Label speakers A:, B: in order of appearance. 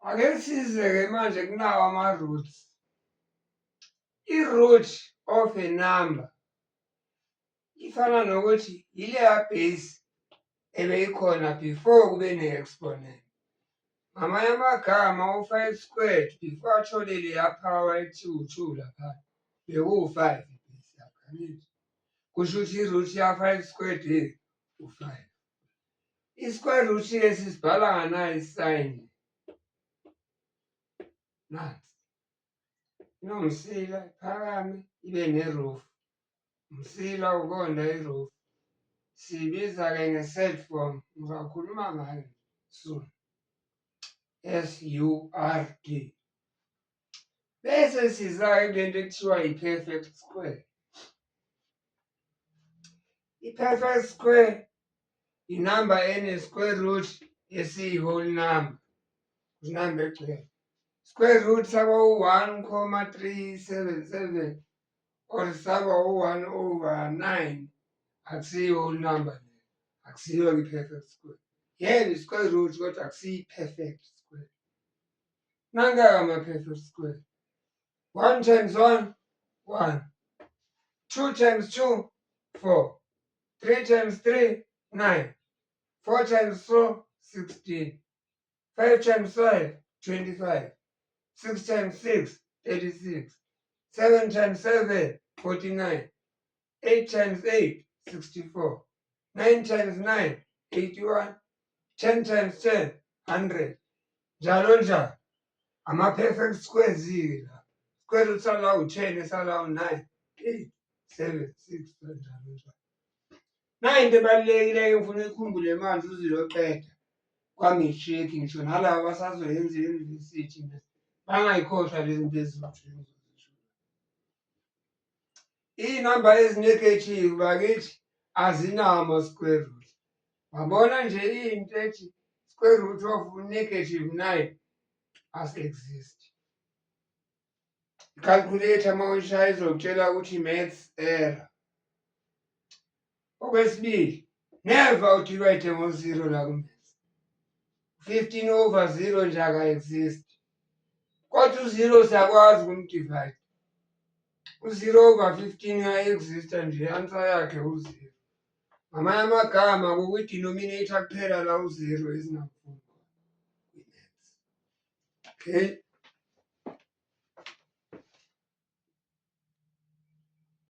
A: Ake size-ke manje kunawo ama-roots. I-root of a number ifana nokuthi ileya base ebeyikhona before kube ne-exponent. Ngamanye amagama u-5 squared before athole leya power ethi u-2 lapha bekuwu-5 ibase yakho, angithi? Kusho ukuthi i-root ya-5 squared u-5. I-square root-ke sisibhala nganayo isayini. Nansi inomsila iphakame ibe ne-roof. Umsila ukonda i-roof. Siyibiza-ke nge-set form, ngizakhuluma ngayo soon. SURD. Bese siza-ke kulento ekuthiwa i-perfect square. I-perfect square inamba ene-square root esiyi-whole number, inamba egcwele. Square root saba u-1,377 or saba u-1/9 akusiyo i-whole number leyo, akusiyo-ke i-perfect square. Yebo i-square root kodwa akusiyo i-perfect square. Nanka-ke ama-perfect square. 1 times 1, 1. 2 times 2, 4. 3 times 3, 9. 4 times 4, 16. 5 times 5, 25. 6 times 6, 36. 7 times 7, 49. 8 times 8, 64. 9 times 9, 81. 10 times 10, 100. Njalo njalo. Ama-perfect squares-ke la. Square root sala u-10 esala u-9, 8, 7, 6 kanjalo njalo. Into ebalulekile-ke ngifuna uyikhumbule manje uziyoqeda kwa-matric ngisho nalaba abasazoyenza i-university bangayikhohlwa lezi zinto ezizotshela. Iy'namba ezi-negative bakithi azinawo ama-square root. Wabona nje into ethi square root of -9 asi-exist. I-calculator uma uyishaya izokutshela ukuthi maths error. Okwesibili, never udivide ngo-0 la ku-maths. 15/0 nje aka-exist. Kodwa u-0 siyakwazi ukumdivide. u-0/15 uya-exista nje, i-answer yakhe u-0. Ngamanye amagama kukwi-denominator kuphela la u-0 ezingakhona kwi-maths. Okay.